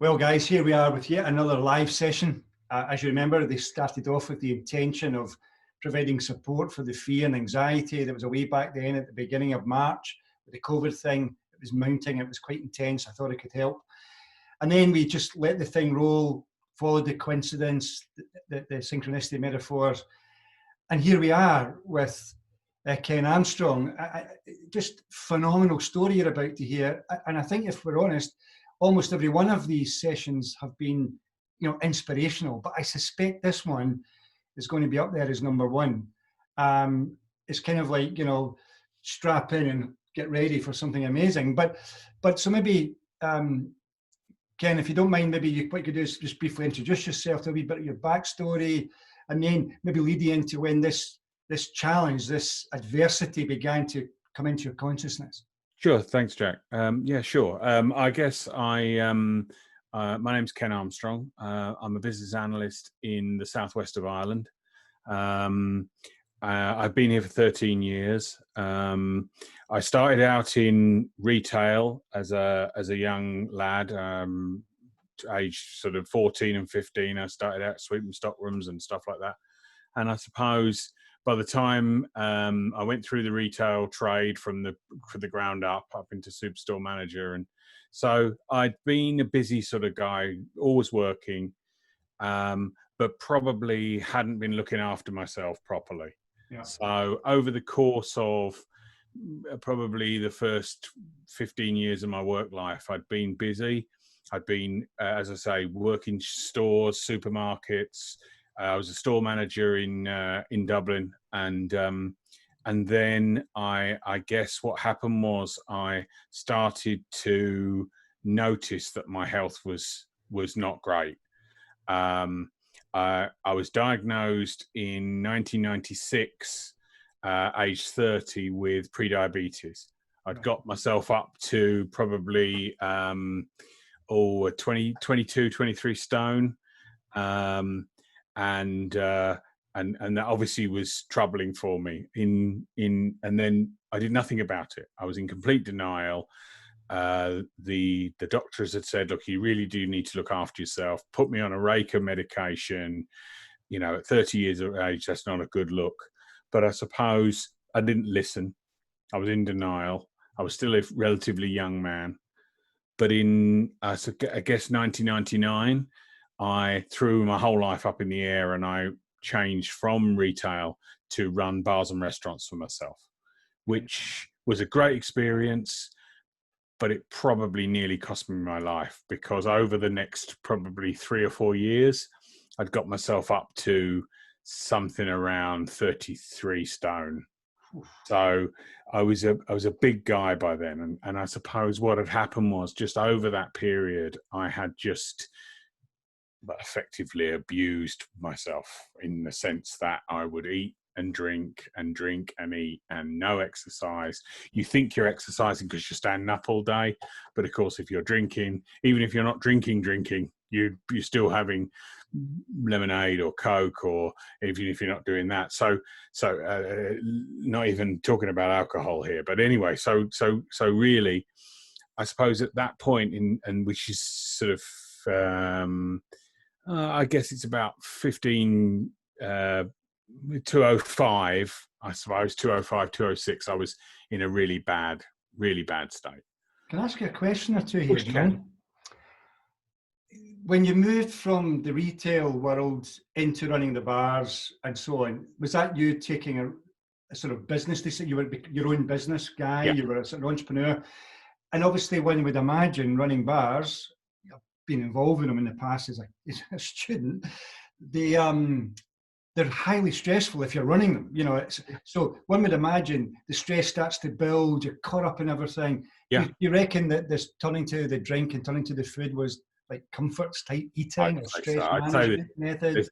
Well, guys, here we are with yet another live session. As you remember, they started off with the intention of providing support for the fear and anxiety that was away back then at the beginning of March. With the COVID thing, it was mounting, it was quite intense. I thought it could help. And then we just let the thing roll, followed the coincidence, the synchronicity metaphors. And here we are with Ken Armstrong. Just phenomenal story you're about to hear. And I think if we're honest, almost every one of these sessions have been, inspirational. But I suspect this one is going to be up there as number one. It's kind of like, strap in and get ready for something amazing. But so maybe, Ken, if you don't mind, maybe what you could do is just briefly introduce yourself, to a wee bit of your backstory, and then maybe lead you into when this challenge, this adversity began to come into your consciousness. Sure. Thanks, Jack. Yeah, sure. I guess my name's Ken Armstrong. I'm a business analyst in the southwest of Ireland. I've been here for 13 years. I started out in retail as a young lad, age sort of 14 and 15. I started out sweeping stock rooms and stuff like that. And I suppose by the time I went through the retail trade from the ground up into superstore manager, and so I'd been a busy sort of guy, always working, but probably hadn't been looking after myself properly. Yeah. So over the course of probably the first 15 years of my work life, I'd been busy. I'd been, as I say, working stores, supermarkets. I was a store manager in Dublin, and then I guess what happened was I started to notice that my health was not great. I was diagnosed in 1996, age 30, with pre-diabetes. I'd got myself up to probably 22, 23 stone. And that obviously was troubling for me. And then I did nothing about it. I was in complete denial. The doctors had said, "Look, you really do need to look after yourself." Put me on a rake of medication. At 30 years of age, that's not a good look. But I suppose I didn't listen. I was in denial. I was still a relatively young man. But I guess 1999. I threw my whole life up in the air, and I changed from retail to run bars and restaurants for myself, which was a great experience, but it probably nearly cost me my life, because over the next probably 3 or 4 years, I'd got myself up to something around 33 stone. So I was a big guy by then. And I suppose what had happened was, just over that period, I had just effectively abused myself, in the sense that I would eat and drink and eat, and no exercise. You think you're exercising because you're standing up all day, but of course, if you're drinking, even if you're not drinking, you're still having lemonade or Coke, or even if you're not doing that. So not even talking about alcohol here, but anyway, so really, I suppose at that point and which is sort of I guess it's about 205, I suppose, 205, 206. I was in a really bad state. Can I ask you a question or two here, Ken? When you moved from the retail world into running the bars and so on, was that you taking a sort of business decision? You were your own business guy, yeah. You were a sort of entrepreneur. And obviously, one would imagine running bars, been involved in them in the past as a student, they're highly stressful if you're running them. So one would imagine the stress starts to build, you're caught up in everything. Yeah. You reckon that this turning to the drink and turning to the food was like comforts type eating or stress management method?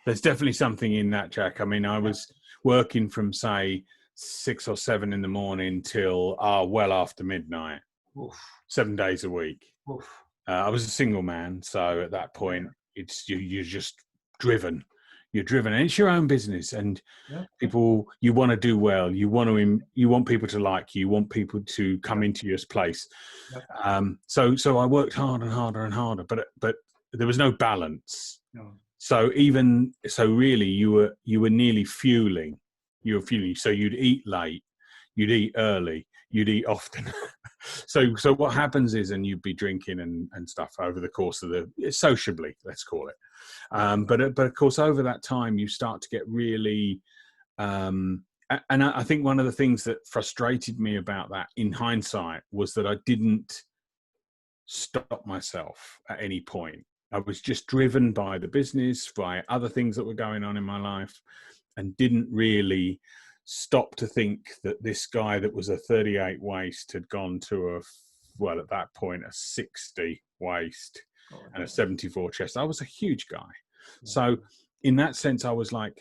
There's definitely something in that, Jack. I mean, I was working from, say, 6 or 7 in the morning till well after midnight. Oof. 7 days a week. Oof. I was a single man, so at that point, you're just driven. you're driven, and it's your own business, and Yeah. people, you want to do well, you want people to like you, you want people to come into your place. Yeah. So I worked harder and harder and harder, but there was no balance. No. So really you were nearly fueling. So you'd eat late, you'd eat early, you'd eat often. So what happens is, and you'd be drinking and stuff over the course of sociably, let's call it. But of course, over that time, you start to get really, and I think one of the things that frustrated me about that in hindsight was that I didn't stop myself at any point. I was just driven by the business, by other things that were going on in my life, and didn't really stop to think that this guy that was a 38 waist had gone to at that point, a 60 waist and a 74 chest. I was a huge guy. Yeah. So in that sense, I was like,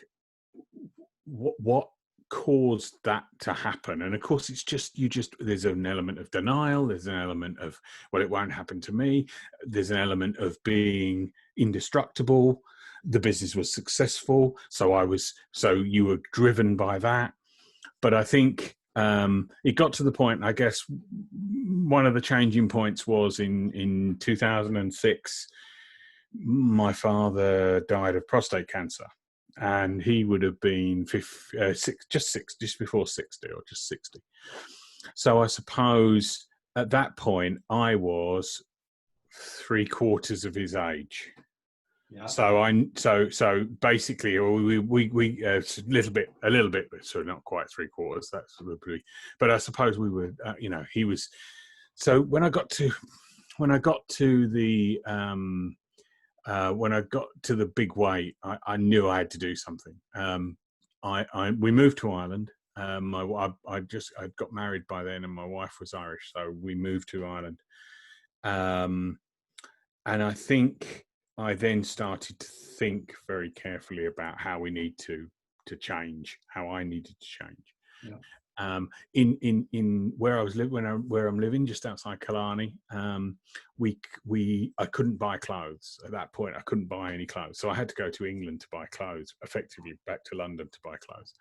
what caused that to happen? And of course, it's just, there's an element of denial. There's an element of, well, it won't happen to me. There's an element of being indestructible. The business was successful. So you were driven by that. But I think it got to the point, I guess, one of the changing points was in 2006, my father died of prostate cancer. And he would have been just before 60 or just 60. So I suppose at that point I was 3/4 of his age. Yeah. So basically we a little bit, so not quite 3/4. That's probably, but I suppose we were. He was. So when I got to the big weight, I knew I had to do something. We moved to Ireland. I got married by then, and my wife was Irish, so we moved to Ireland. And I think I then started to think very carefully about how we need to change, how I needed to change. Yeah. In where I was where I'm living, just outside Killarney, I couldn't buy clothes at that point. I couldn't buy any clothes, so I had to go to England to buy clothes. Effectively, back to London to buy clothes.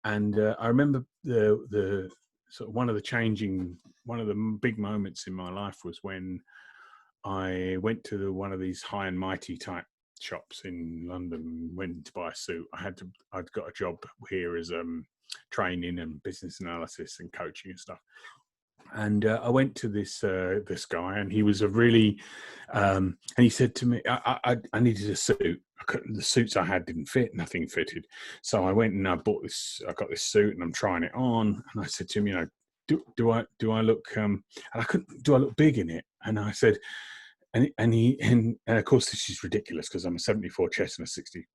And I remember the sort of one of the big moments in my life was when I went to one of these high and mighty type shops in London. Went to buy a suit. I'd got a job here as training and business analysis and coaching and stuff. And I went to this guy, and he was a really, and he said to me, I needed a suit. The suits I had didn't fit, nothing fitted. So I went and I bought this. I got this suit, and I'm trying it on. And I said to him, do I look? And I couldn't. Do I look big in it? And I said, and of course this is ridiculous because I'm a 74 chest and a 60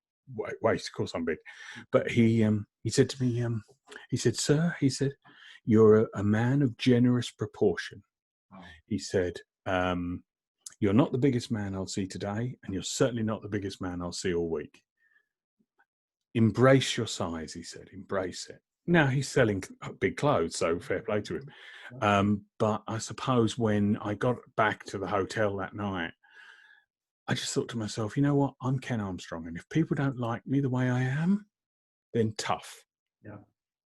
waist. Of course I'm big, but he said to me, he said, "Sir," he said, "you're a man of generous proportion." Oh. He said, "You're not the biggest man I'll see today, and you're certainly not the biggest man I'll see all week. Embrace your size," he said, "embrace it." Now he's selling big clothes, so fair play to him. But I suppose when I got back to the hotel that night, I just thought to myself, you know what? I'm Ken Armstrong, and if people don't like me the way I am, then tough. Yeah.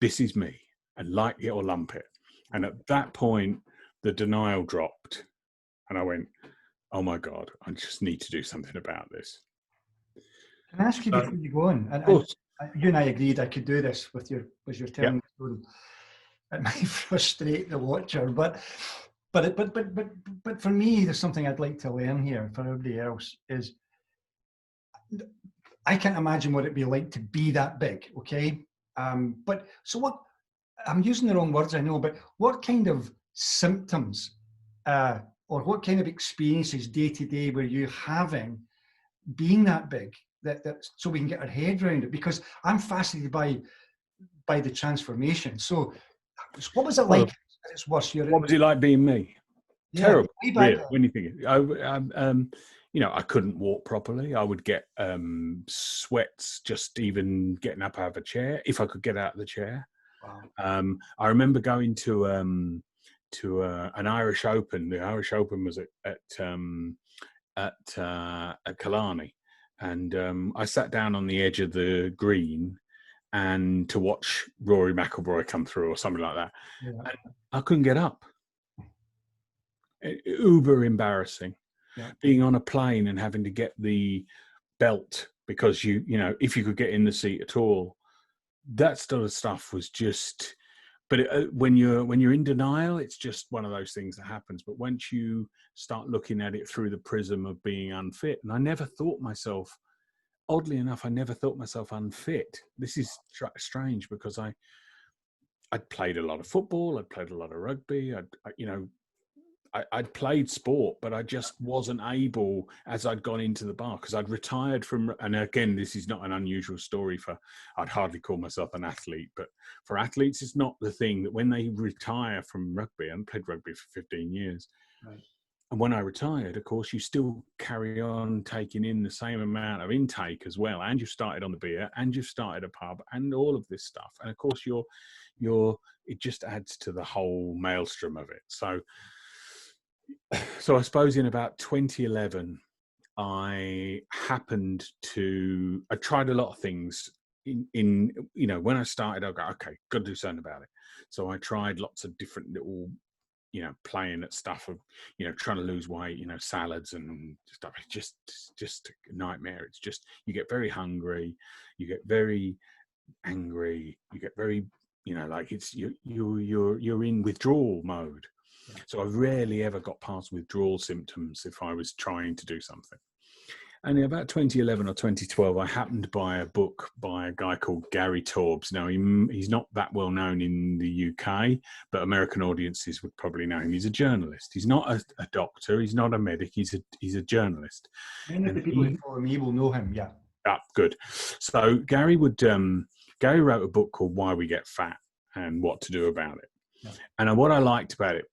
This is me, and like it or lump it. And at that point, the denial dropped, and I went, oh my God, I just need to do something about this. Can I ask you before you go on? And you and I agreed I could do this with your telling the story. It might frustrate the watcher, but for me, there's something I'd like to learn here for everybody else is I can't imagine what it'd be like to be that big, okay? But so what, I'm using the wrong words, I know, but what kind of symptoms or what kind of experiences day to day were you having being that big that so we can get our head around it? Because I'm fascinated by the transformation. So what was it like at its worst? What was it like being me? Yeah, terrible, really, when you think I couldn't walk properly. I would get sweats just even getting up out of a chair, if I could get out of the chair. Wow. I remember going to an Irish Open. The Irish Open was at Killarney, And I sat down on the edge of the green and to watch Rory McIlroy come through or something like that. Yeah. And I couldn't get up. Uber embarrassing. Yeah. Being on a plane and having to get the belt because you know, if you could get in the seat at all, that sort of stuff was just. But when you're in denial, it's just one of those things that happens. But once you start looking at it through the prism of being unfit, and I never thought myself, oddly enough, I never thought myself unfit. This is strange because I'd played a lot of football, I'd played a lot of rugby, I'd played sport, but I just wasn't able as I'd gone into the bar because I'd retired from, and again, this is not an unusual story for, I'd hardly call myself an athlete, but for athletes, it's not the thing that when they retire from rugby, and played rugby for 15 years. Right. And when I retired, of course, you still carry on taking in the same amount of intake as well. And you've started on the beer and you've started a pub and all of this stuff. And of course, it just adds to the whole maelstrom of it. So I suppose in about 2011, I tried a lot of things in when I started, I go, okay, got to do something about it. So I tried lots of different little, playing at stuff of, trying to lose weight, salads and stuff. It's just a nightmare. It's just, you get very hungry, you get very angry, you get very, like it's, you're in withdrawal mode. So I rarely ever got past withdrawal symptoms if I was trying to do something. And in about 2011 or 2012, I happened to buy a book by a guy called Gary Taubes. Now, he's not that well known in the UK, but American audiences would probably know him. He's a journalist. He's not a doctor. He's not a medic. He's a journalist. Many of the people who follow me will know him, yeah. Ah, good. So Gary wrote a book called Why We Get Fat and What to Do About It. Yeah. And what I liked about it,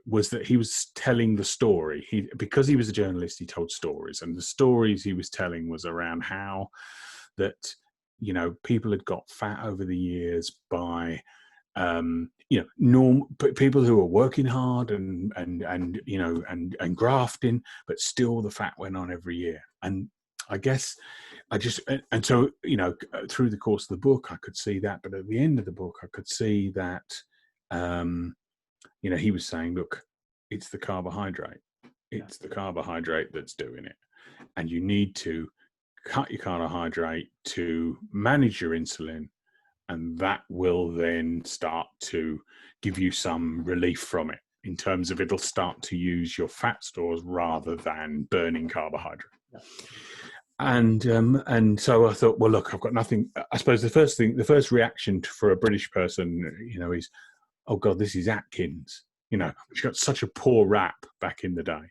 was that he was telling the story. Because he was a journalist, he told stories, and the stories he was telling was around how that, people had got fat over the years by, people who were working hard and grafting, but still the fat went on every year. And I guess so, through the course of the book, I could see that, but at the end of the book, I could see that, he was saying, look, it's the carbohydrate. It's the carbohydrate that's doing it. And you need to cut your carbohydrate to manage your insulin. And that will then start to give you some relief from it in terms of it'll start to use your fat stores rather than burning carbohydrate. Yeah. And so I thought, well, look, I've got nothing. I suppose the first reaction for a British person, is, oh God, this is Atkins, which got such a poor rap back in the day.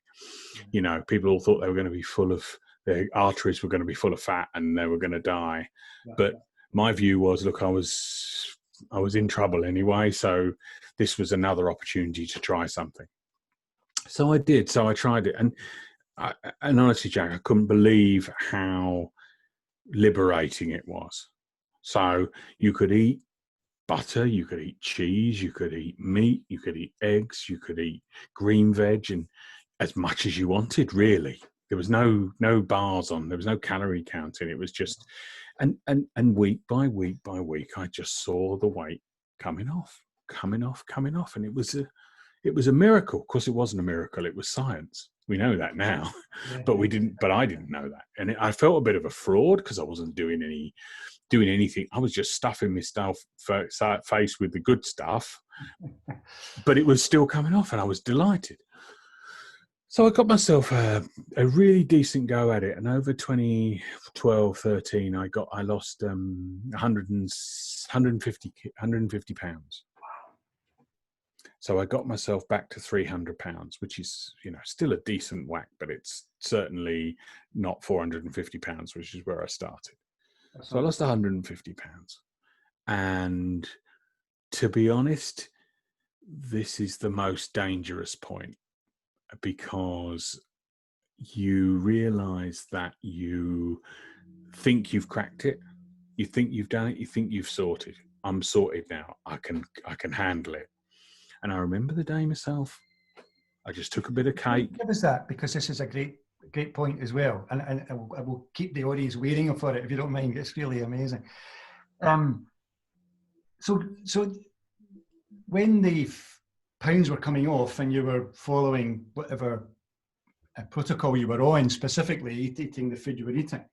People all thought they were going to be their arteries were going to be full of fat and they were going to die. Yeah, but my view was, look, I was in trouble anyway. So this was another opportunity to try something. So I did. So I tried it. And honestly, Jack, I couldn't believe how liberating it was. So you could eat butter, you could eat cheese, you could eat meat, you could eat eggs, you could eat green veg, and as much as you wanted, really. There was no bars on, there was no calorie counting. It was just, and week by week by week, I just saw the weight coming off. And it was a miracle. Of course, it wasn't a miracle. It was science. We know that now, but I didn't know that. And I felt a bit of a fraud because I wasn't doing anything. I was just stuffing myself face with the good stuff, but it was still coming off and I was delighted. So I got myself a really decent go at it. And over 2012, 13, I lost 150 pounds. So I got myself back to 300 pounds, which is, still a decent whack, but it's certainly not 450 pounds, which is where I started. So I lost 150 pounds. And to be honest, this is the most dangerous point because you realize that you think you've cracked it. You think you've done it. You think you've sorted. I'm sorted now. I can handle it. And I remember the day myself. I just took a bit of cake. Give us that, because this is a great great point as well. And I will keep the audience waiting for it if you don't mind. It's really amazing. So when the pounds were coming off and you were following whatever protocol you were on, specifically eating the food you were eating,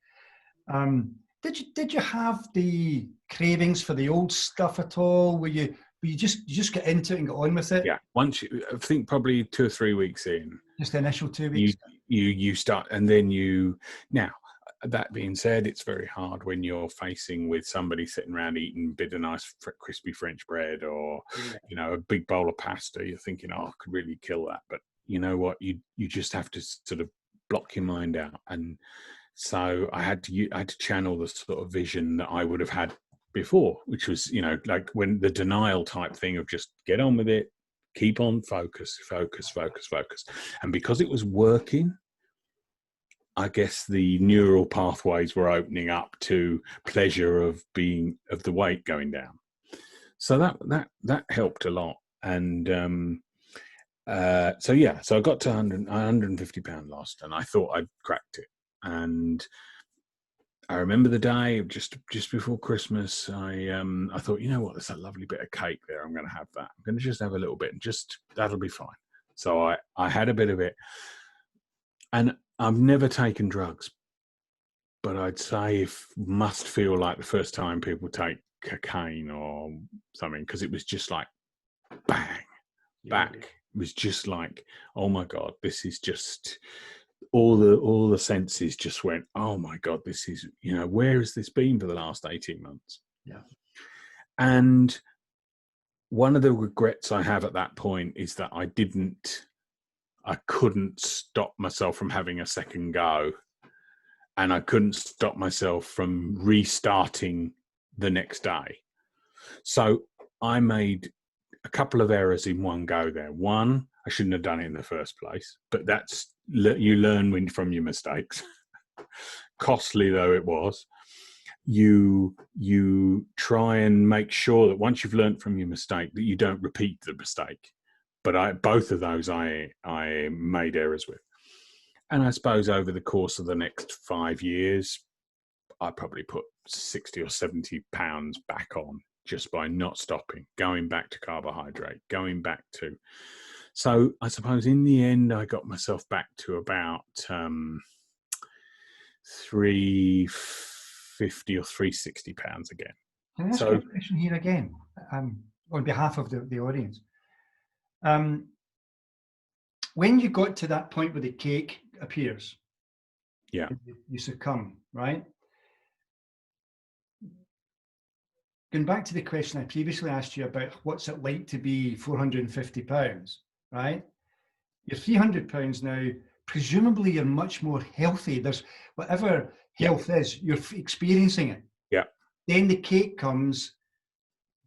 did you have the cravings for the old stuff at all? Were you just get into it and get on with it? Yeah. Once I think probably 2 or 3 weeks in, just the initial 2 weeks. You start, and then now. That being said, it's very hard when you're facing with somebody sitting around eating a bit of nice crispy French bread or, a big bowl of pasta. You're thinking, oh, I could really kill that. But you know what? You just have to sort of block your mind out. And so I had to channel the sort of vision that I would have had before, which was, like when the denial type thing of just get on with it, keep on, focus. And because it was working, I guess the neural pathways were opening up to pleasure of the weight going down. So that helped a lot. And so I got to 150 pound lost, and I thought I'd cracked it. And I remember the day just before Christmas. I thought, you know what, there's a lovely bit of cake there. I'm going to have that. I'm going to just have a little bit, and that'll be fine. So I had a bit of it, and I've never taken drugs, but I'd say must feel like the first time people take cocaine or something, because it was just like bang, back. It was just like, oh my God, this is just all the senses just went, oh my God, this is, where has this been for the last 18 months? Yeah. And one of the regrets I have at that point is that I couldn't stop myself from having a second go, and I couldn't stop myself from restarting the next day. So I made a couple of errors in one go there. One, I shouldn't have done it in the first place, but you learn from your mistakes. Costly though it was, you try and make sure that once you've learned from your mistake that you don't repeat the mistake. But both of those I made errors with. And I suppose over the course of the next 5 years, I probably put 60 or 70 pounds back on just by not stopping, going back to carbohydrate, going back to. So I suppose in the end, I got myself back to about 350 or 360 pounds again. Can I ask you a question here again, on behalf of the audience? When you got to that point where the cake appears, you succumb, right? Going back to the question I previously asked you about what's it like to be 450 pounds, right? You're 300 pounds now. Presumably you're much more healthy. There's whatever health is, you're experiencing it. Yeah. Then the cake comes.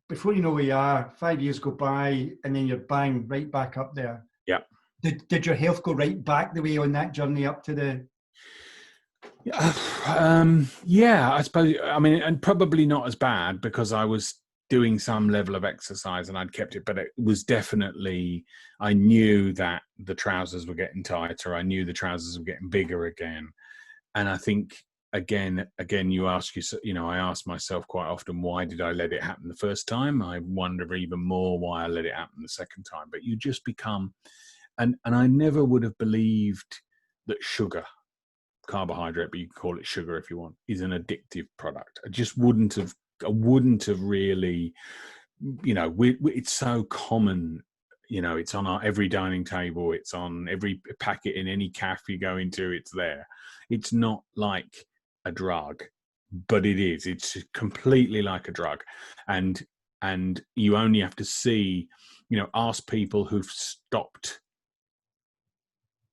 Before you know where you are, 5 years go by, and then you're bang, right back up there. Yeah. Did your health go right back the way on that journey up to the? Yeah, I suppose. I mean, and probably not as bad because I was doing some level of exercise and I'd kept it, but it was definitely. I knew that the trousers were getting tighter. I knew the trousers were getting bigger again, and I think. Again, you ask I ask myself quite often, why did I let it happen the first time? I wonder even more why I let it happen the second time. But you just become, and I never would have believed that sugar, carbohydrate, but you can call it sugar if you want, is an addictive product. I wouldn't have really, it's so common. It's on our every dining table. It's on every packet in any cafe you go into. It's there. It's not like a drug, but it is. It's completely like a drug, and you only have to see, ask people who've stopped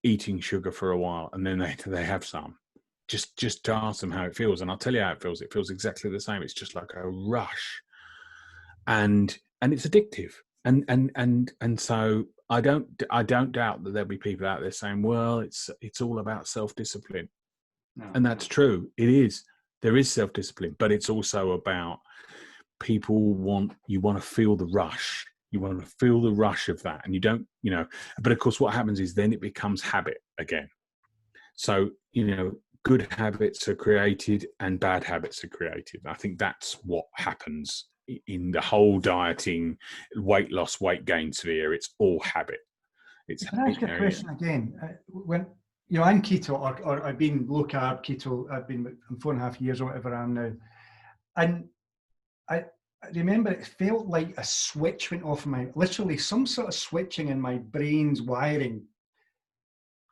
eating sugar for a while, and then they have some. Just to ask them how it feels, and I'll tell you how it feels. It feels exactly the same. It's just like a rush, and it's addictive, and so I don't doubt that there'll be people out there saying, well, it's all about self-discipline. No. And that's true. It is. There is self-discipline, but it's also about you want to feel the rush. You want to feel the rush of that. And you don't, but of course what happens is then it becomes habit again. So, good habits are created and bad habits are created. I think that's what happens in the whole dieting, weight loss, weight gain sphere. It's all habit. Can I ask a question again? When I'm keto, or I've been low carb keto, I'm 4.5 years or whatever I am now, and I remember it felt like a switch went off literally some sort of switching in my brain's wiring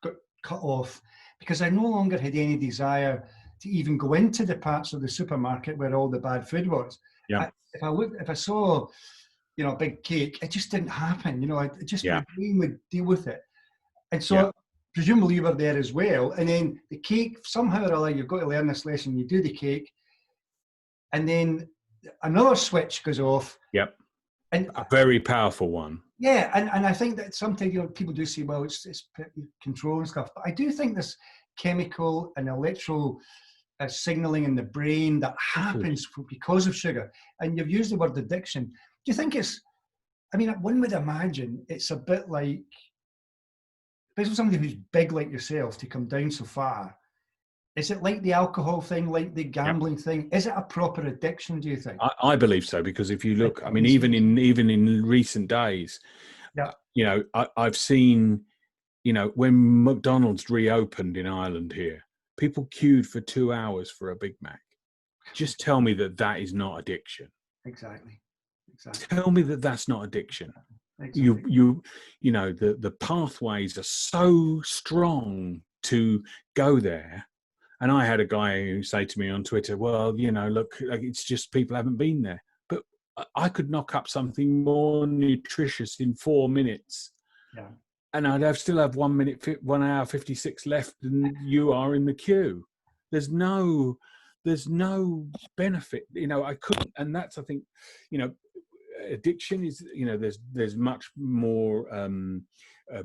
got cut off, because I no longer had any desire to even go into the parts of the supermarket where all the bad food was. Yeah. If I saw, a big cake, it just didn't happen. My brain would deal with it. And so presumably you were there as well. And then the cake, somehow or other, you've got to learn this lesson. You do the cake, and then another switch goes off. Yep. And a very powerful one. Yeah, and I think that sometimes people do say, well, it's control and stuff, but I do think this chemical and electrical signaling in the brain that happens because of sugar. And you've used the word addiction. Do you think one would imagine it's a bit like, especially somebody who's big like yourself, to come down so far. Is it like the alcohol thing, like the gambling thing? Is it a proper addiction, do you think? I believe so, because if you look, even in recent days, I've seen, when McDonald's reopened in Ireland here, people queued for 2 hours for a Big Mac. Just tell me that is not addiction. Exactly. Tell me that that's not addiction. Exactly. The pathways are so strong to go there. And I had a guy who say to me on Twitter, well, look, it's just people haven't been there. But I could knock up something more nutritious in 4 minutes. Yeah. And I'd still have 1 hour 56 left, and you are in the queue. There's no benefit. I couldn't. And that's, I think, addiction is, there's much more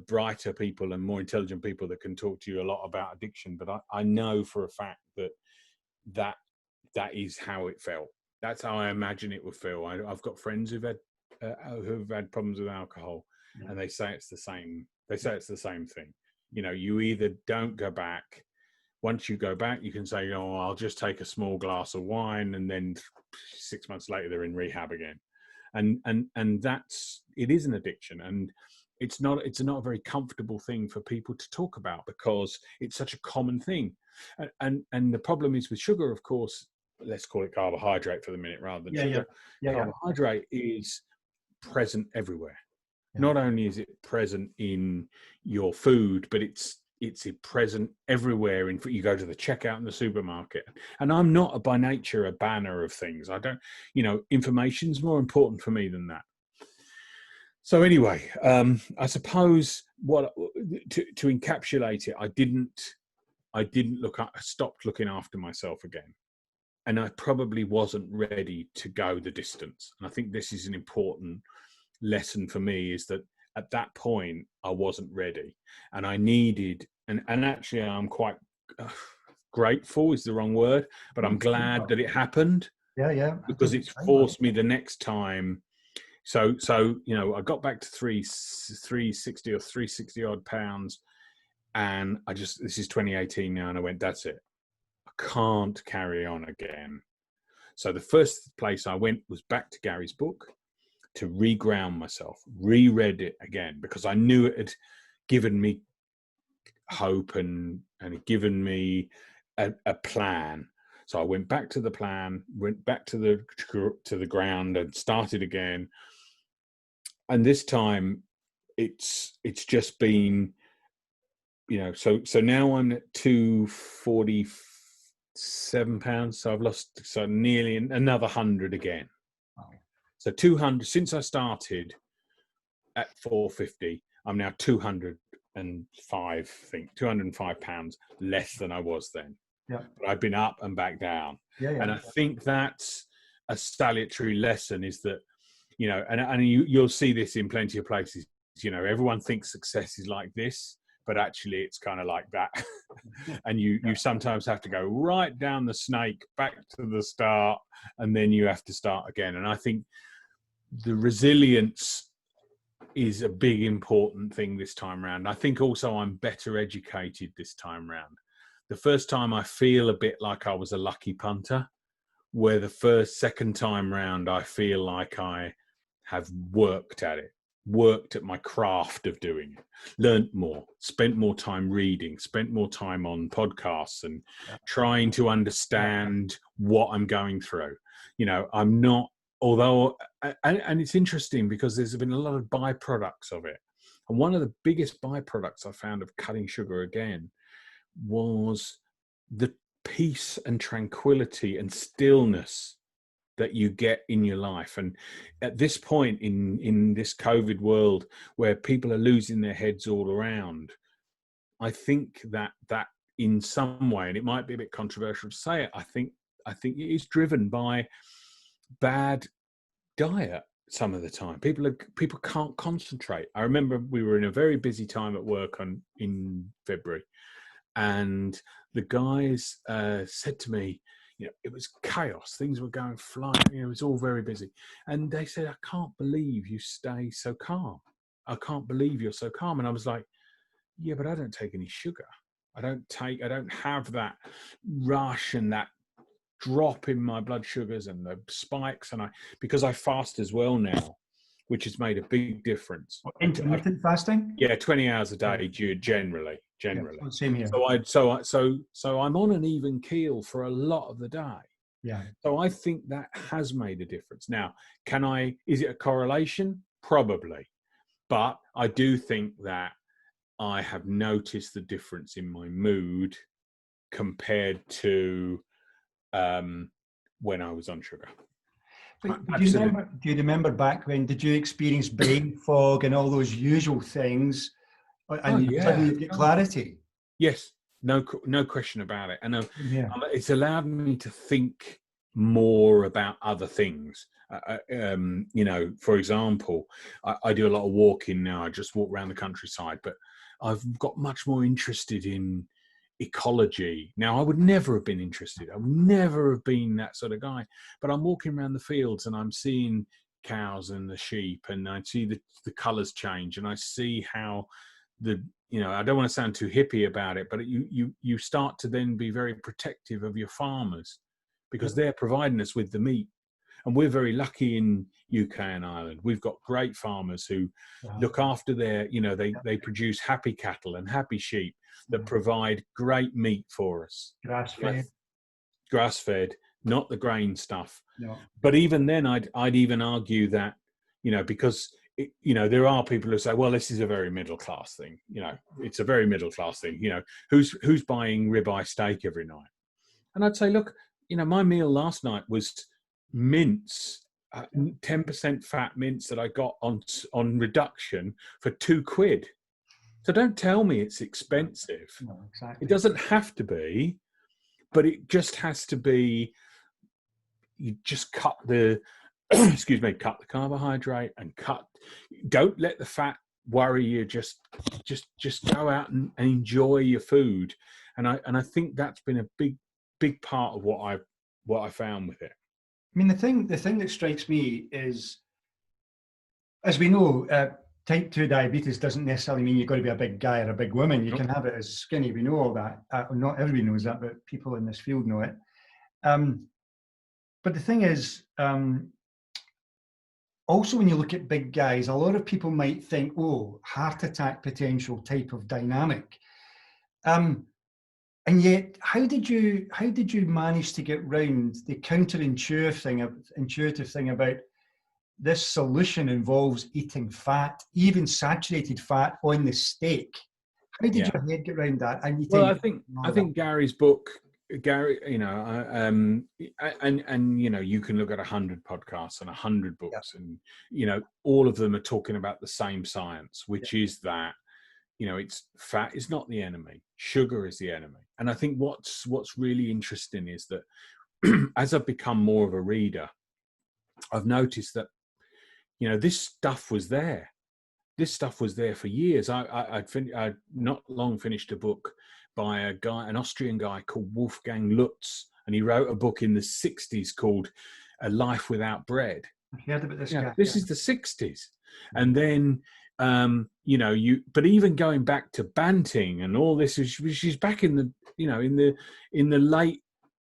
brighter people and more intelligent people that can talk to you a lot about addiction, but I know for a fact that is how it felt. That's how I imagine it would feel. I've got friends who've had problems with alcohol, and they say it's the same. They say it's the same thing. You either don't go back. Once you go back, you can say, "Oh, I'll just take a small glass of wine," and then 6 months later they're in rehab again. And it is an addiction, and it's not a very comfortable thing for people to talk about, because it's such a common thing. And the problem is with sugar, of course, let's call it carbohydrate for the minute rather than sugar. Carbohydrate is present everywhere. Not only is it present in your food, but it's present everywhere. You go to the checkout in the supermarket, and I'm not by nature a banner of things. I don't, information's more important for me than that. So anyway, I suppose to encapsulate it, I didn't look up. I stopped looking after myself again, and I probably wasn't ready to go the distance. And I think this is an important lesson for me, is that at that point I wasn't ready, and I needed, and actually I'm quite grateful is the wrong word, but I'm glad that it happened. Because it's forced me the next time. So I got back to 360 or 360 odd pounds, and this is 2018 now, and I went, that's it, I can't carry on again. So the first place I went was back to Gary's book to reground myself, reread it again, because I knew it had given me hope and it given me a plan. So I went back to the plan, went back to the ground, and started again. And this time, it's just been, So now I'm at 247 pounds. So I've lost nearly another 100 again. Wow. So 200 since I started at 450. I'm now 205 pounds less than I was then. Yeah. But I've been up and back down. And I think that's a salutary lesson, is that, and you'll see this in plenty of places, everyone thinks success is like this, but actually it's kind of like that. And you sometimes have to go right down the snake, back to the start, and then you have to start again. And I think the resilience is a big important thing this time round. I think also I'm better educated this time round. the first time I feel a bit like I was a lucky punter, where the second time round, I feel like I have worked at it, worked at my craft of doing it, learnt more, spent more time reading, spent more time on podcasts and trying to understand what I'm going through. You know, I'm not, although, and it's interesting because there's been a lot of byproducts of it. And one of the biggest byproducts I found of cutting sugar again was the peace and tranquility and stillness that you get in your life. And at this point in this COVID world where people are losing their heads all around, I think that in some way, and it might be a bit controversial to say it, I think it is driven by bad diet some of the time. People can't concentrate. I remember we were in a very busy time at work in February, and the guys said to me, you know, it was chaos. Things were going flying. You know, it was all very busy. And they said, I can't believe you stay so calm. I can't believe you're so calm. And I was like, yeah, but I don't take any sugar. I don't have that rush and that drop in my blood sugars and the spikes. And because I fast as well now, which has made a big difference. Intermittent fasting? Yeah, 20 hours a day, generally. Yeah, same here. So I'm on an even keel for a lot of the day. Yeah. So I think that has made a difference. Now, is it a correlation? Probably. But I do think that I have noticed the difference in my mood compared to when I was on sugar. But do you remember back when, did you experience brain fog and all those usual things? And suddenly you get clarity? Yes, no question about it. And it's allowed me to think more about other things. You know, for example, I do a lot of walking now. I just walk around the countryside, but I've got much more interested in ecology. Now, I would never have been interested. I would never have been that sort of guy. But I'm walking around the fields and I'm seeing cows and the sheep, and I see the colours change, and I see how I don't want to sound too hippie about it, but you start to then be very protective of your farmers because they're providing us with the meat. And we're very lucky in UK and Ireland. We've got great farmers who look after they produce happy cattle and happy sheep that provide great meat for us. Grass-fed, not the grain stuff. No. But even then, I'd even argue that, because there are people who say, well, this is a very middle class thing. It's a very middle class thing. Who's buying ribeye steak every night? And I'd say, look, my meal last night was mince, 10% fat mince that I got on reduction for £2. So don't tell me it's expensive. No, exactly. It doesn't have to be, but it just has to be. You just cut the cut the carbohydrate and don't let the fat worry you. Just go out and enjoy your food. And I think that's been a big part of what I found with it. I mean, the thing that strikes me is, as we know, type 2 diabetes doesn't necessarily mean you've got to be a big guy or a big woman. You can have it as skinny. We know all that. Not everybody knows that, but people in this field know it. But the thing is, also when you look at big guys, a lot of people might think, oh, heart attack potential type of dynamic. And yet, how did you manage to get round the intuitive thing about this solution involves eating fat, even saturated fat on the steak? How did your head get around that? And I think Gary's book, Gary, you can look at 100 podcasts and 100 books, and all of them are talking about the same science, which is that. It's fat is not the enemy. Sugar is the enemy. And I think what's really interesting is that as I've become more of a reader, I've noticed that, this stuff was there. This stuff was there for years. I'd not long finished a book by an Austrian guy called Wolfgang Lutz, and he wrote a book in the 60s called A Life Without Bread. I've heard about this guy. This is the 60s. And then but even going back to Banting and all this, which is back in in the late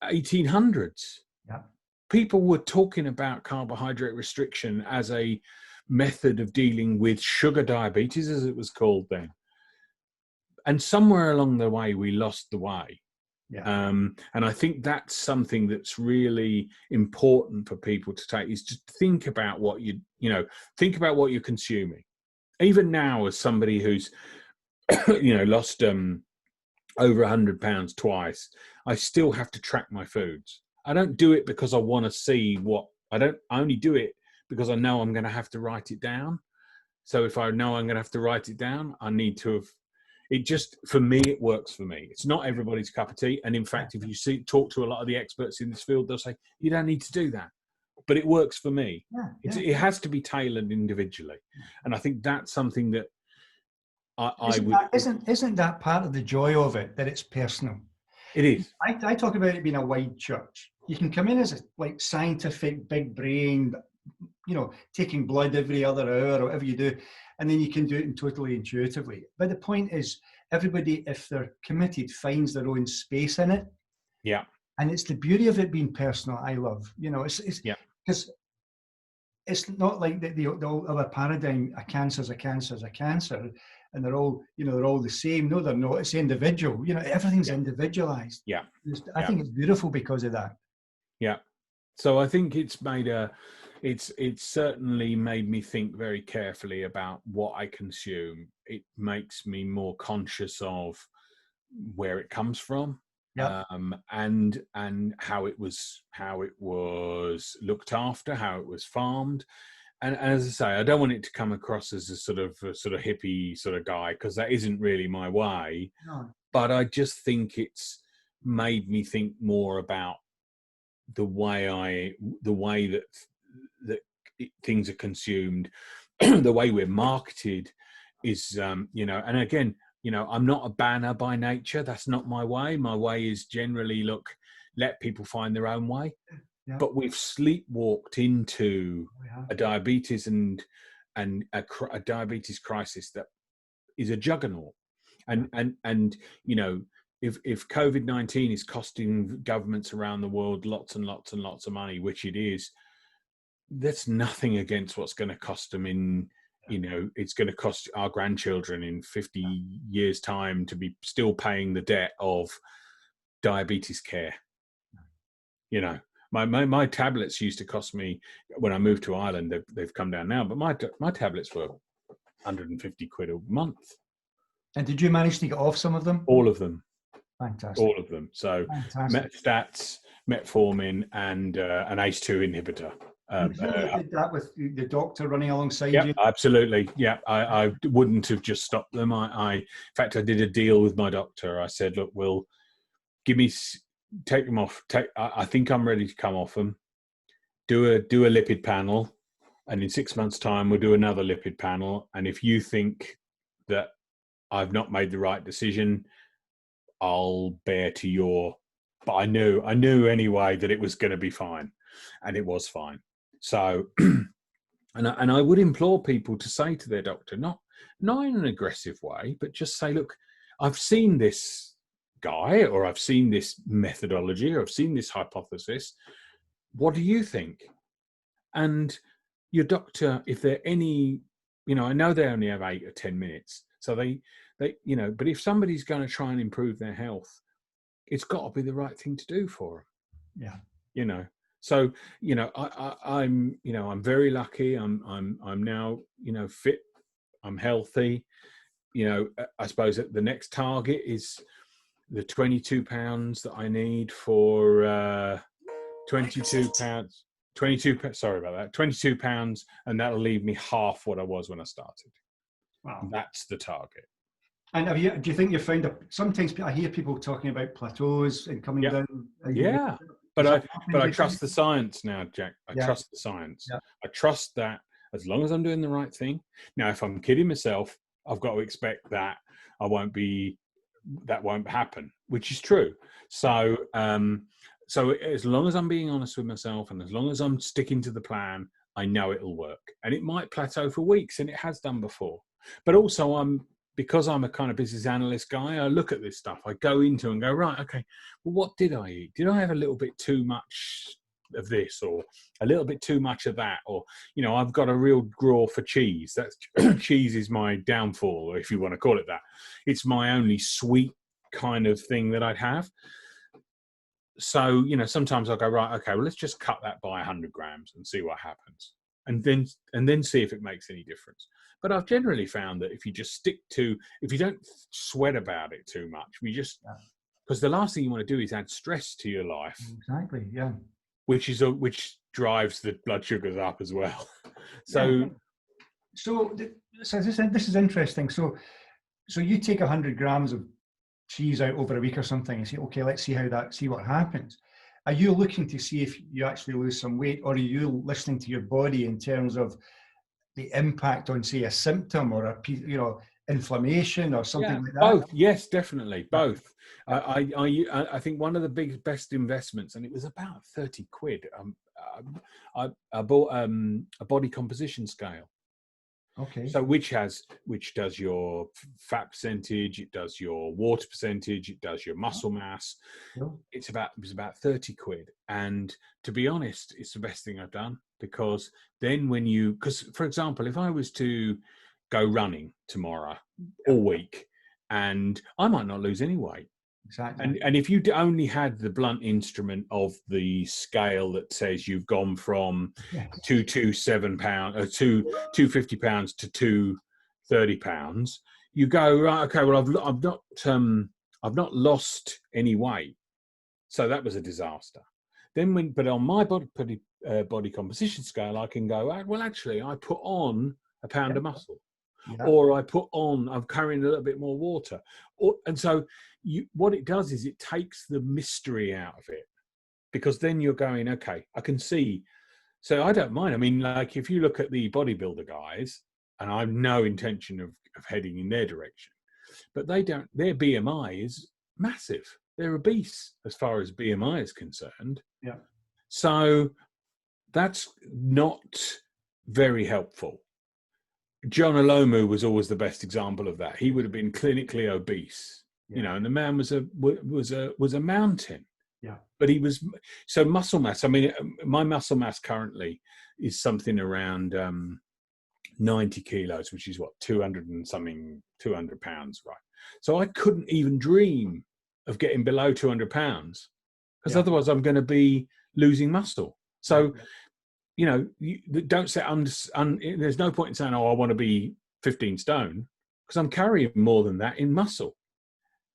1800s. Yeah. People were talking about carbohydrate restriction as a method of dealing with sugar diabetes, as it was called then. And somewhere along the way, we lost the way. Yeah. And I think that's something that's really important for people to take, is just think about what think about what you're consuming. Even now, as somebody who's, lost over 100 pounds twice, I still have to track my foods. I don't do it because I want to see I only do it because I know I'm going to have to write it down. So if I know I'm going to have to write it down, I need to have, for me, it works for me. It's not everybody's cup of tea. And in fact, if you talk to a lot of the experts in this field, they'll say, you don't need to do that. But it works for me. It has to be tailored individually. And I think that's something that Isn't that part of the joy of it, that it's personal? It is. I talk about it being a wide church. You can come in as a scientific, big brain, taking blood every other hour or whatever you do, and then you can do it totally intuitively. But the point is, everybody, if they're committed, finds their own space in it. Yeah. And it's the beauty of it being personal. I love, it's because it's not like the other paradigm. A cancer is a cancer is a cancer, and they're all the same. No, they're not. It's individual. Everything's individualized. Yeah. I think it's beautiful because of that. Yeah. So I think it's certainly made me think very carefully about what I consume. It makes me more conscious of where it comes from, and how it was looked after, how it was farmed. And as I say, I don't want it to come across as a sort of hippie sort of guy, because that isn't really my way. No. But I just think it's made me think more about the way that things are consumed, the way we're marketed is, and again, I'm not a banner by nature. That's not my way. My way is generally, let people find their own way. Yeah. But we've sleepwalked into a diabetes and a diabetes crisis that is a juggernaut. And if COVID-19 is costing governments around the world lots and lots and lots of money, which it is, that's nothing against what's going to cost them it's going to cost our grandchildren in 50 years' time to be still paying the debt of diabetes care. My tablets used to cost me, when I moved to Ireland, they've come down now, but my tablets were 150 quid a month. And did you manage to get off some of them? All of them. Fantastic. All of them. So Metstats, metformin, and an ACE2 inhibitor. Did that with the doctor running alongside you? Absolutely. Yeah, I wouldn't have just stopped them. In fact, I did a deal with my doctor. I said, look, take them off. I think I'm ready to come off them. Do a lipid panel, and in 6 months' time, we'll do another lipid panel. And if you think that I've not made the right decision, I'll bear to your. But I knew anyway that it was going to be fine, and it was fine. So, and I would implore people to say to their doctor, not in an aggressive way, but just say, look, I've seen this guy, or I've seen this methodology, or I've seen this hypothesis. What do you think? And your doctor, if they're any, I know they only have 8 or 10 minutes, so they, but if somebody's going to try and improve their health, it's got to be the right thing to do for them. Yeah. So, I'm very lucky. I'm now, fit. I'm healthy. I suppose that the next target is the 22 pounds that I need for 22 pounds. 22 pounds, and that'll leave me half what I was when I started. Wow. That's the target. And do you think you found sometimes I hear people talking about plateaus and coming down? Yeah. But I trust the science now, Jack. I trust the science. Yeah. I trust that as long as I'm doing the right thing. Now, if I'm kidding myself, I've got to expect that that won't happen, which is true. So, so as long as I'm being honest with myself, and as long as I'm sticking to the plan, I know it'll work. And it might plateau for weeks, and it has done before. But also, I'm because I'm a kind of business analyst guy, I look at this stuff. I go into and go, right, okay, well, what did I eat? Did I have a little bit too much of this, or a little bit too much of that? Or, you know, I've got a real draw for cheese. That's cheese is my downfall, if you want to call it that. It's my only sweet kind of thing that I'd have. So, you know, sometimes I'll go, right, okay, well, let's just cut that by 100 grams and see what happens. And then see if it makes any difference. But I've generally found that if you just stick to, if you don't sweat about it too much, because the last thing you want to do is add stress to your life. Exactly. Yeah. Which drives the blood sugars up as well. So this is interesting. So you take 100 grams of cheese out over a week or something and say, okay, let's see what happens. Are you looking to see if you actually lose some weight, or are you listening to your body in terms of the impact on, say, a symptom or inflammation or something like that? Both. Yes, definitely. Both. I think one of the best investments, and it was about 30 quid. I bought a body composition scale. Okay. So which does your fat percentage, it does your water percentage, it does your muscle mass. Sure. It was about 30 quid. And to be honest, it's the best thing I've done, because then because for example, if I was to go running tomorrow all week, and I might not lose any weight. Exactly. And if you only had the blunt instrument of the scale that says you've gone from 227 pounds or 250 pounds to 230 pounds, you go, right, okay, well, I've not lost any weight, so that was a disaster. But on my body composition scale, I can go, well, actually, I put on a pound of muscle. Yeah. Or I'm carrying a little bit more water. And so what it does is it takes the mystery out of it, because then you're going, okay, I can see. So I don't mind. I mean, like, if you look at the bodybuilder guys, and I have no intention of heading in their direction, but their BMI is massive. They're obese as far as BMI is concerned. Yeah. So that's not very helpful. John Olomu was always the best example of that. He would have been clinically obese, and the man was a mountain. Yeah. But he was, so muscle mass. I mean, my muscle mass currently is something around 90 kilos, which is 200 pounds, right? So I couldn't even dream of getting below 200 pounds, because otherwise I'm going to be losing muscle. So. You know, don't set there's no point in saying, oh, I want to be 15 stone, because I'm carrying more than that in muscle.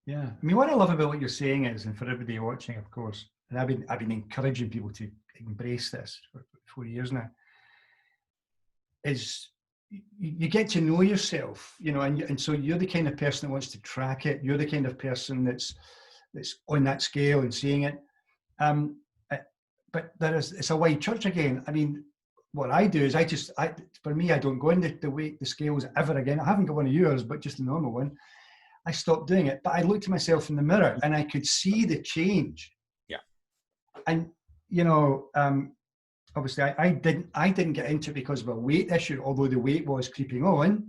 Yeah. I mean, what I love about what you're saying is, and for everybody watching, of course, and I've been encouraging people to embrace this for 4 years now, is you get to know yourself, and so you're the kind of person that wants to track it. You're the kind of person that's on that scale and seeing it. But it's a wide church again. I mean, what I do is for me, I don't go into the scales ever again. I haven't got one of yours, but just a normal one. I stopped doing it, but I looked at myself in the mirror and I could see the change. Yeah. And, obviously I didn't get into it because of a weight issue, although the weight was creeping on.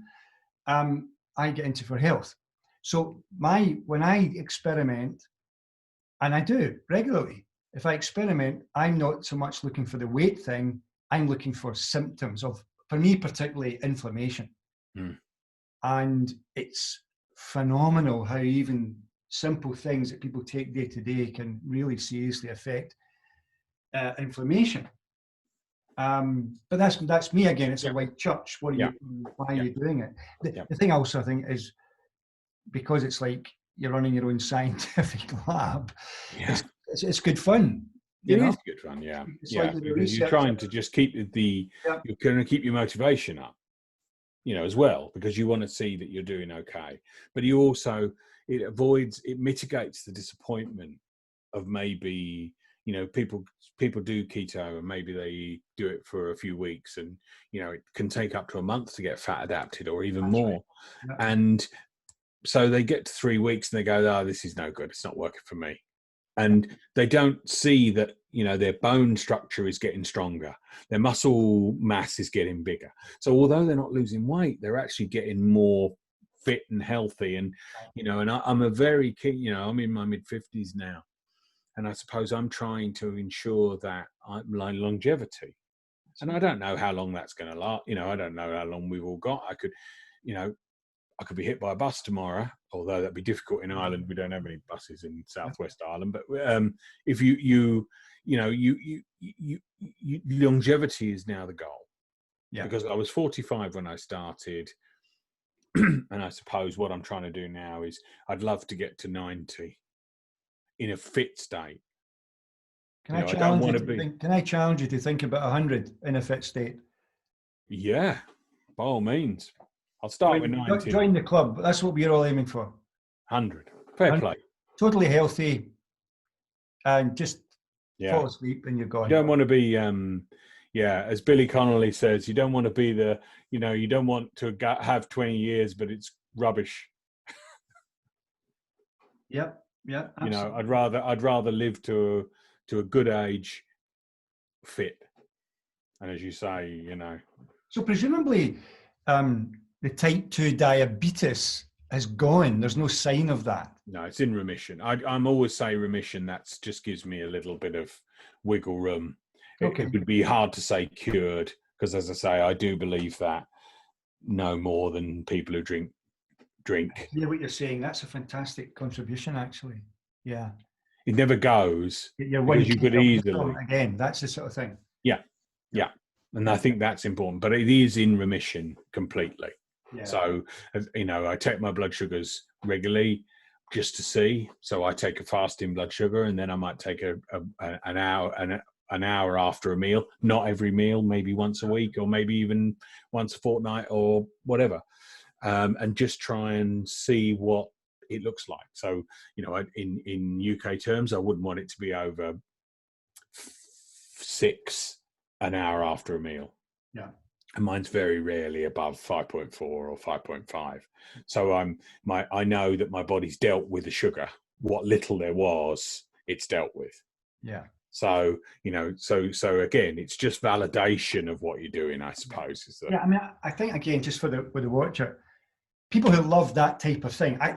I get into for health. So when I experiment, and I do regularly, if I experiment, I'm not so much looking for the weight thing. I'm looking for symptoms of, for me, particularly inflammation. And it's phenomenal how even simple things that people take day to day can really seriously affect inflammation. But that's me again. It's a white church. Why are you doing it? The thing also I think is, because it's like you're running your own scientific lab. It's good fun. It is good fun, because you're trying to just keep you're going to keep your motivation up, as well, because you want to see that you're doing okay. But you also, it mitigates the disappointment of maybe, people do keto and maybe they do it for a few weeks, and, it can take up to a month to get fat adapted, or even more. Right. And so they get to 3 weeks and they go, oh, this is no good. It's not working for me. And they don't see that, their bone structure is getting stronger. Their muscle mass is getting bigger. So although they're not losing weight, they're actually getting more fit and healthy. And, and I'm a very keen, I'm in my mid-50s now. And I suppose I'm trying to ensure that I'm like longevity. And I don't know how long that's going to last. I don't know how long we've all got. I could be hit by a bus tomorrow, although that'd be difficult in Ireland. We don't have any buses in Southwest Ireland. But if you longevity is now the goal. Yeah. Because I was 45 when I started. And I suppose what I'm trying to do now is I'd love to get to 90 in a fit state. Can I challenge you to think about 100 in a fit state? Yeah, by all means. I'll start with 90. Join the club. That's what we're all aiming for. 100. Fair play. Totally healthy, and just fall asleep and you're gone. You don't want to be, as Billy Connolly says, you don't want to be you don't want to have 20 years, but it's rubbish. Yep. Yeah. Absolutely. I'd rather live to a good age, fit, and as you say, So presumably, the type 2 diabetes has gone. There's no sign of that. No, it's in remission. I'm always say remission. That just gives me a little bit of wiggle room. Okay. It would be hard to say cured because, as I say, I do believe that no more than people who drink. I hear what you're saying. That's a fantastic contribution, actually. Yeah. It never goes because you could easily. Again, that's the sort of thing. Yeah. Yeah. And I think that's important, but it is in remission completely. Yeah. So, I take my blood sugars regularly just to see. So I take a fasting blood sugar, and then I might take an hour after a meal. Not every meal, maybe once a week, or maybe even once a fortnight, or whatever, and just try and see what it looks like. So, in UK terms, I wouldn't want it to be over 6 an hour after a meal. Yeah. And mine's very rarely above 5.4 or 5.5. So I know that my body's dealt with the sugar. What little there was, it's dealt with. Yeah. So, so again, it's just validation of what you're doing, I suppose. Yeah. I mean, I think, again, just for the watcher, people who love that type of thing, I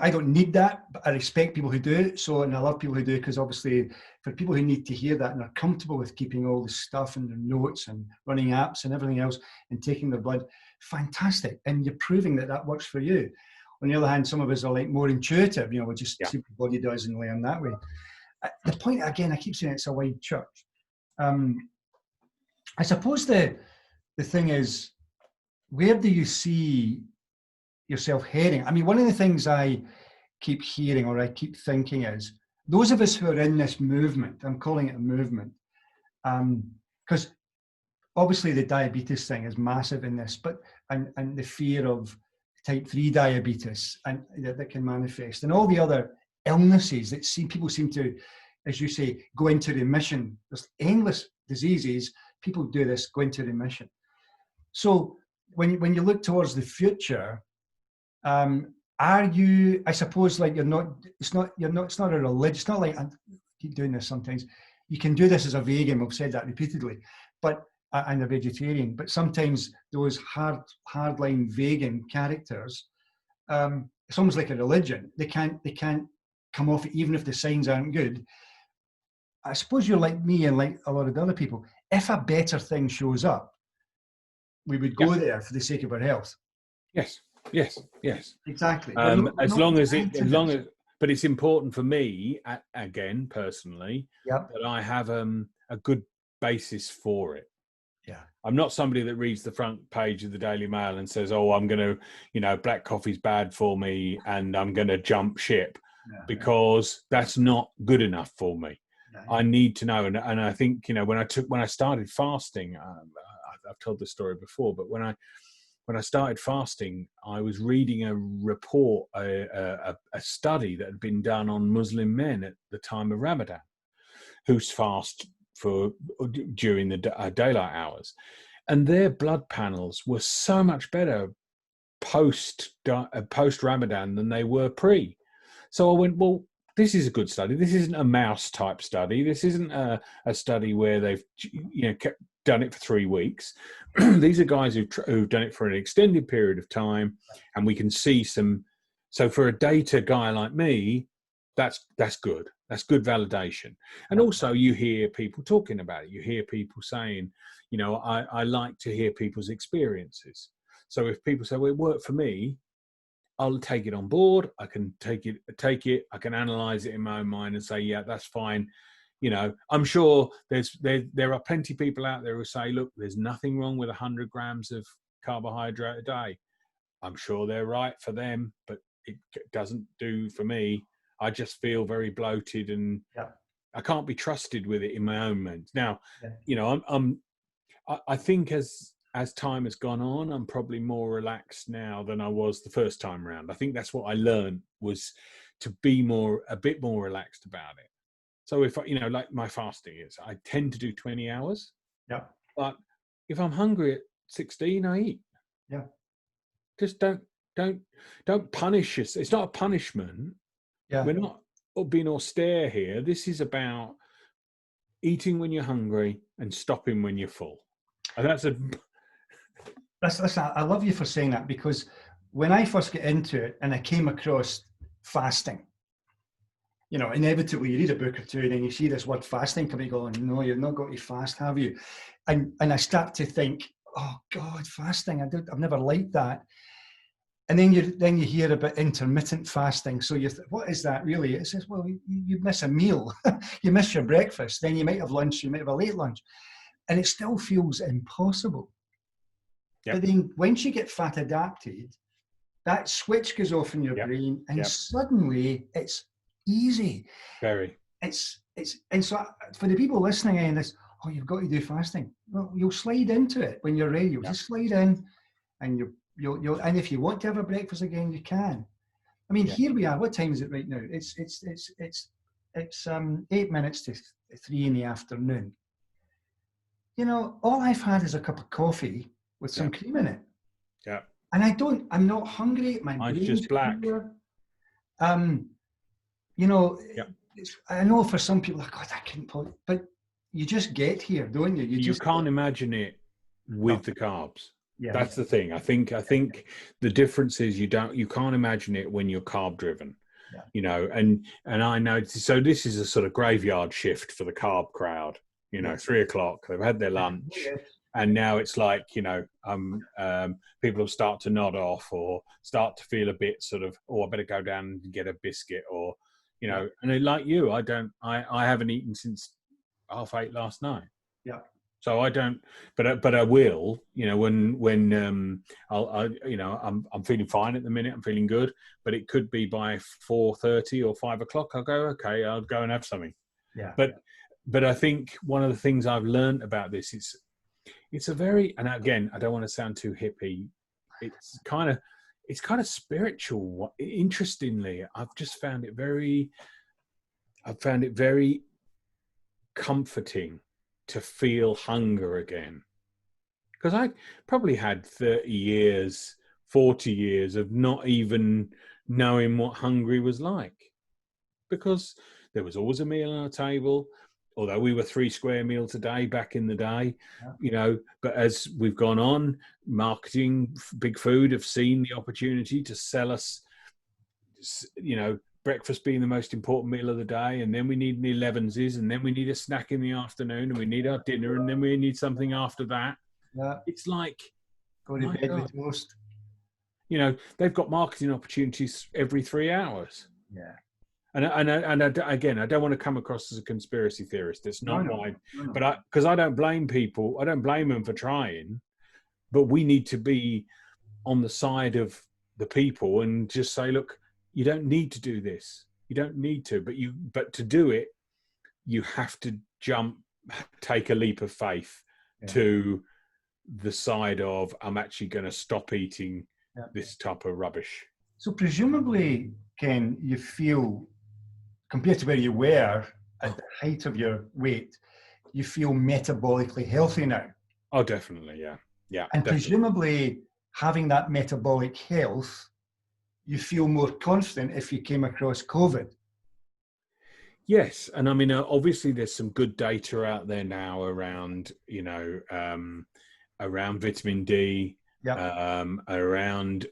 don't need that, but I respect people who do it. So, and I love people who do it, because obviously for people who need to hear that and are comfortable with keeping all the stuff and their notes and running apps and everything else and taking their blood, fantastic. And you're proving that works for you. On the other hand, some of us are like more intuitive, we just see what the body does and learn that way. The point, again, I keep saying it's a wide church. I suppose the thing is, where do you see yourself heading? I mean, one of the things I keep hearing or I keep thinking is, those of us who are in this movement, I'm calling it a movement, because obviously the diabetes thing is massive in this, but and the fear of type 3 diabetes and that can manifest, and all the other illnesses that people seem to, as you say, go into remission. There's endless diseases. People do this, go into remission. So when you look towards the future, are you, I suppose, like it's not a religion, it's not like, I keep doing this sometimes, you can do this as a vegan, we've said that repeatedly, but and a vegetarian, but sometimes those hardline vegan characters, it's almost like a religion. They can't come off it even if the signs aren't good. I suppose you're like me and like a lot of the other people. If a better thing shows up, we would go there for the sake of our health. Yes. Exactly. But it's important for me, again, personally, that I have a good basis for it. Yeah. I'm not somebody that reads the front page of the Daily Mail and says, oh, I'm going to, black coffee's bad for me and I'm going to jump ship, because that's not good enough for me. I need to know. And I think, when I started fasting, I've told this story before, but when I started fasting, I was reading a report, a study that had been done on Muslim men at the time of Ramadan, who fast during the daylight hours, and their blood panels were so much better post Ramadan than they were pre. So I went, well, this is a good study. This isn't a mouse type study. This isn't a study where they've done it for 3 weeks. These are guys who've done it for an extended period of time, and we can see some. So for a data guy like me, that's good. That's good validation. And also you hear people talking about it. You hear people saying, you know, I like to hear people's experiences. So if people say, well, it worked for me, I'll take it on board. I can take it. I can analyze it in my own mind and say, yeah, that's fine. You know, I'm sure there are plenty of people out there who say, look, there's nothing wrong with 100 grams of carbohydrate a day. I'm sure they're right for them, but it doesn't do for me. I just feel very bloated, and I can't be trusted with it in my own mind. Now, you know, I think as time has gone on, I'm probably more relaxed now than I was the first time around. I think that's what I learned, was to be a bit more relaxed about it. So if you know, like my fasting is, I tend to do 20 hours. Yeah. But if I'm hungry at 16, I eat. Yeah. Just don't punish us. It's not a punishment. Yeah. We're not being austere here. This is about eating when you're hungry and stopping when you're full. And Listen, I love you for saying that, because when I first got into it and I came across fasting, you know, inevitably you read a book or two and then you see this word fasting come, you go, no, you've not got to fast, have you? And I start to think, oh God, fasting, I've never liked that. And then you hear about intermittent fasting. So you what is that really? It says, well, you miss a meal, you miss your breakfast, then you might have lunch, you might have a late lunch, and it still feels impossible. Yep. But then once you get fat adapted, that switch goes off in your brain, and suddenly it's easy. Very. And so for the people listening in this, oh, you've got to do fasting. Well, you'll slide into it when you're ready. You'll just slide in, and you'll and if you want to have a breakfast again, you can. I mean, here we are. What time is it right now? It's 8 minutes to 3 in the afternoon. You know, all I've had is a cup of coffee with some cream in it. Yeah. And I'm not hungry. Mine's just black. Clear. You know, I know for some people, like, God, I can't put, but you just get here, don't you? You can't imagine it with the carbs. Yeah. That's the thing. I think the difference is you can't imagine it when you're carb driven. Yeah. You know, and I know, so this is a sort of graveyard shift for the carb crowd. You know, 3 o'clock, they've had their lunch, and now it's like, you know, people will start to nod off or start to feel a bit sort of, oh, I better go down and get a biscuit, or, you know, and like you, I haven't eaten since 8:30 last night. Yeah. So I don't, but I will, you know, when you know, I'm feeling fine at the minute, I'm feeling good, but it could be by 4:30 or 5 o'clock, I'll go, okay, I'll go and have something. Yeah. But I think one of the things I've learned about this is it's a very, and again, I don't want to sound too hippie. It's kind of spiritual. Interestingly, I've found it very comforting to feel hunger again. Because I probably had 30 years, 40 years of not even knowing what hungry was like. Because there was always a meal on our table, although we were 3 square meals a day back in the day, you know, but as we've gone on, marketing, big food have seen the opportunity to sell us, you know, breakfast being the most important meal of the day, and then we need the 11s, and then we need a snack in the afternoon, and we need our dinner, and then we need something after that. Yeah. It's like, go to bed with toast. You know, they've got marketing opportunities every 3 hours. Yeah. And again, I don't want to come across as a conspiracy theorist. It's not mine. But because I don't blame people. I don't blame them for trying. But we need to be on the side of the people and just say, look, you don't need to do this. You don't need to. But to do it, you have to take a leap of faith to the side of, I'm actually going to stop eating this type of rubbish. So presumably, Ken, you feel, compared to where you were at the height of your weight, you feel metabolically healthy now. Oh, definitely, yeah. And definitely. Presumably, having that metabolic health, you feel more confident if you came across COVID. Yes, and I mean, obviously, there's some good data out there now around, around vitamin D, Yeah, around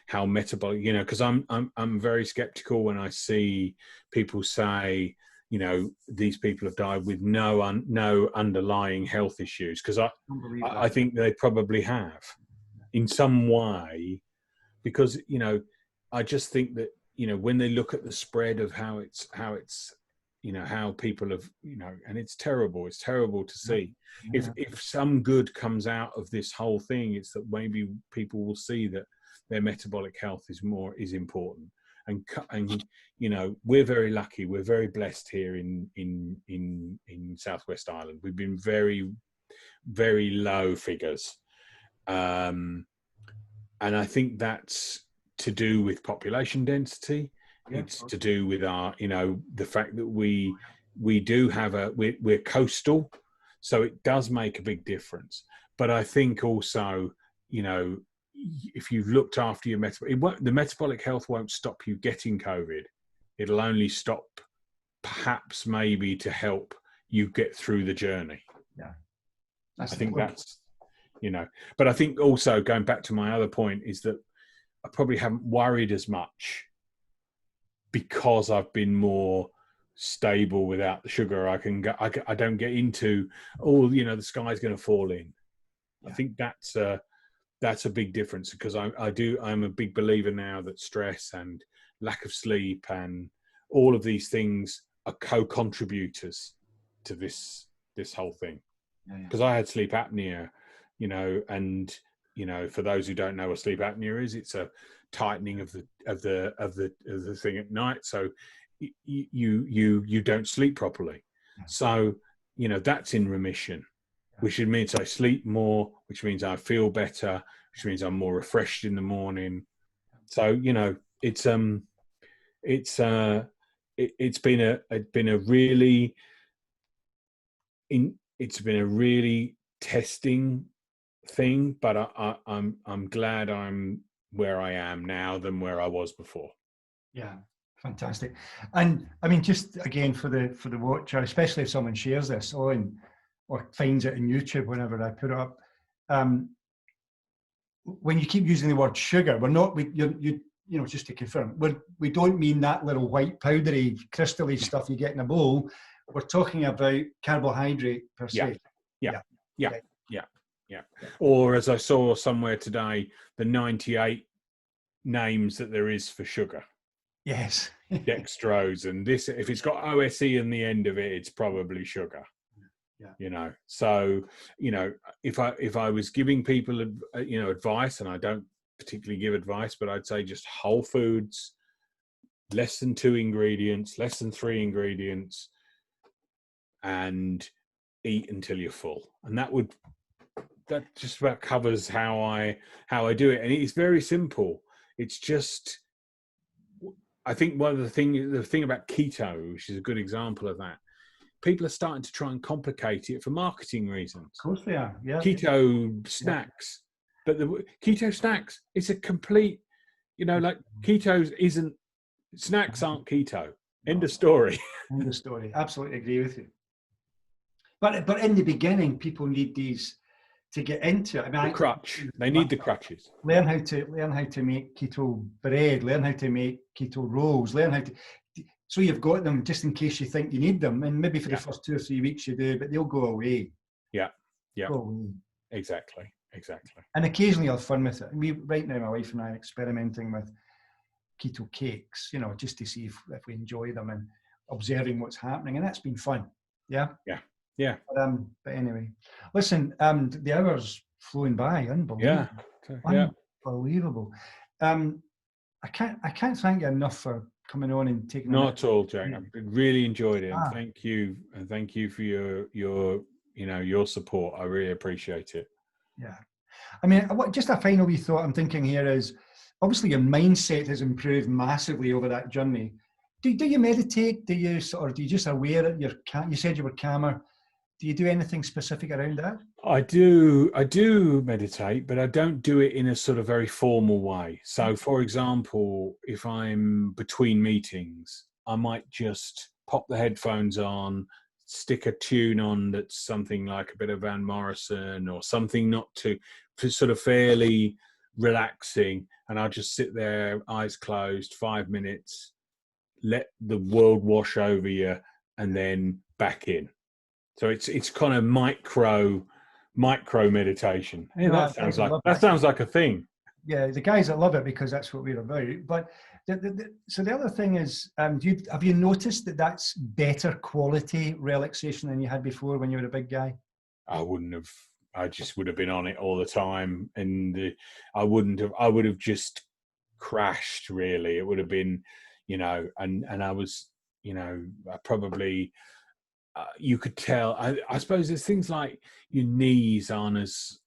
how metabolic, because I'm very skeptical when I see people say, these people have died with no underlying health issues, because I don't believe I that. think they probably have in some way, because I just think that when they look at the spread of how it's how people have, and it's terrible to Yeah, see. yeah, If some good comes out of this whole thing, it's that maybe people will see that their metabolic health is important. And we're very lucky, we're very blessed here in Southwest Ireland. We've been very, very low figures, and I think that's to do with population density. yeah. It's to do with our, the fact that we do have we're coastal, so it does make a big difference. But I think also, if you've looked after your the metabolic health won't stop you getting COVID. It'll only stop, perhaps, maybe, to help you get through the journey. Yeah, that's I the think point. that's, but I think also, going back to my other point, is that I probably haven't worried as much because I've been more stable without the sugar. I don't get into, the sky's going to fall in. Yeah. I think that's a big difference, because I'm a big believer now that stress and lack of sleep and all of these things are co-contributors to this whole thing. Because I had sleep apnea, and for those who don't know what sleep apnea is, it's a tightening of the thing at night, so you don't sleep properly. So that's in remission, which means I sleep more, which means I feel better, which means I'm more refreshed in the morning. So it's been a really testing thing, but I'm glad I'm where I am now than where I was before. Yeah, fantastic. And I mean, just again for the watcher, especially if someone shares this on or finds it in YouTube whenever I put it up, when you keep using the word sugar, we're not just to confirm, we don't mean that little white powdery crystally stuff you get in a bowl. We're talking about carbohydrate per se. Yeah. Or, as I saw somewhere today, the 98 names that there is for sugar. Yes. Dextrose, and this, if it's got OSE in the end of it, it's probably sugar. Yeah. So if I was giving people advice, and I don't particularly give advice, but I'd say just whole foods, less than 2 ingredients, less than 3 ingredients, and eat until you're full. And that just about covers how I do it. And it's very simple. It's just, I think the thing about keto, which is a good example of that, people are starting to try and complicate it for marketing reasons. Of course they are. Yeah. Keto snacks, but the keto snacks, it's a complete, like ketos isn't, snacks aren't keto. End of story. End of story. Absolutely agree with you. But in the beginning, people need these to get into it. I mean, the crutch. They need the crutches. Learn how to make keto bread. Learn how to make keto rolls. Learn how to. So you've got them just in case you think you need them, and maybe for the first 2 or 3 weeks you do, but they'll go away. Yeah. Go away. Exactly. And occasionally I'll have fun with it. Right now, my wife and I are experimenting with keto cakes, just to see if we enjoy them and observing what's happening, and that's been fun. Yeah. But anyway, listen, the hour's flown by. Unbelievable. Unbelievable. I can't thank you enough for coming on and taking. Not at all, Jack. I've really enjoyed it, and thank you for your support. I really appreciate it. Yeah, I mean, just a final wee thought I'm thinking here is, obviously your mindset has improved massively over that journey. Do you meditate? Do you just aware that you said you were calmer? Do you do anything specific around that? I do meditate, but I don't do it in a sort of very formal way. So, for example, if I'm between meetings, I might just pop the headphones on, stick a tune on that's something like a bit of Van Morrison or something not too sort of fairly relaxing, and I'll just sit there, eyes closed, 5 minutes, let the world wash over you, and then back in. So it's kind of micro meditation. Hey, No, that sounds like a thing. Yeah, the guys that love it, because that's what we're about. But so the other thing is, have you noticed that that's better quality relaxation than you had before when you were a big guy? I just would have been on it all the time, and I would have just crashed, really. It would have been, and I was, I probably, you could tell, I suppose there's things like your knees aren't as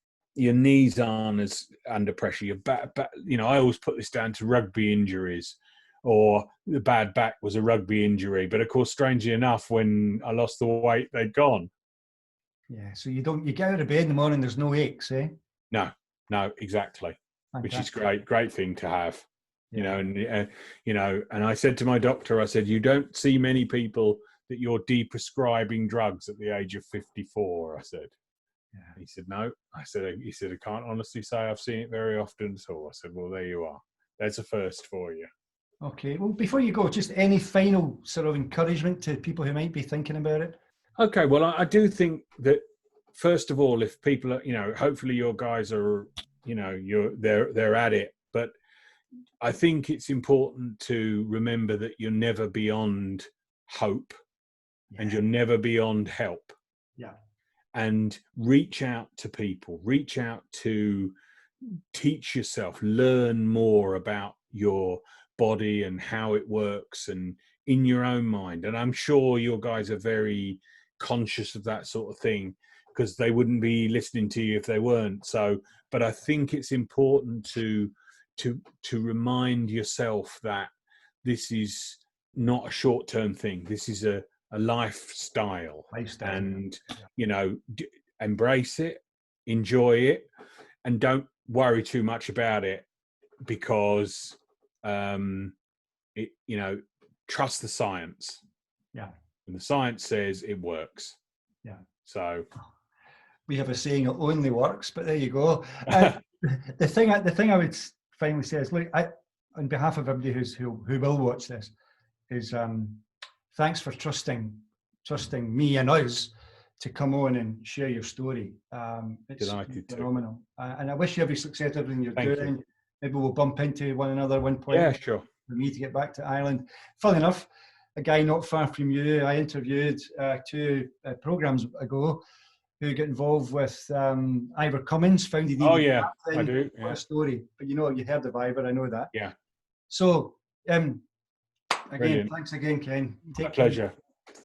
under pressure. Your back, I always put this down to rugby injuries, or the bad back was a rugby injury. But of course, strangely enough, when I lost the weight, they'd gone. Yeah, so you get out of bed in the morning, there's no aches, eh? No, exactly. Fantastic. Which is great thing to have, yeah. And I said to my doctor, I said, you don't see many people that you're de-prescribing drugs at the age of 54. I said, yeah. He said, no. He said, I can't honestly say I've seen it very often at all. I said, well, there you are. There's a first for you. Okay. Well, before you go, just any final sort of encouragement to people who might be thinking about it? Okay. Well, I do think that, first of all, if people are, hopefully your guys are, they're at it. But I think it's important to remember that you're never beyond hope, and you're never beyond help. Yeah. And reach out to people, teach yourself, learn more about your body and how it works, and in your own mind. And I'm sure your guys are very conscious of that sort of thing, because they wouldn't be listening to you if they weren't. So, but I think it's important to remind yourself that this is not a short-term thing. This is a lifestyle, and embrace it, enjoy it, and don't worry too much about it, because trust the science. Yeah. And the science says it works. Yeah. So we have a saying, it only works, but there you go. The thing I would finally say is, look, on behalf of everybody who will watch this, is thanks for trusting me and us to come on and share your story. It's phenomenal. And I wish you every success in everything you're doing. You. Maybe we'll bump into one another at one point. Yeah, sure. For me to get back to Ireland. Funnily enough, a guy not far from you, I interviewed 2 programs ago, who got involved with Ivor Cummins, founded. Oh yeah, I do. Yeah. What a story! But you heard of Ivor, I know that. Yeah. So, again, brilliant. Thanks again, Ken. Take care. Pleasure.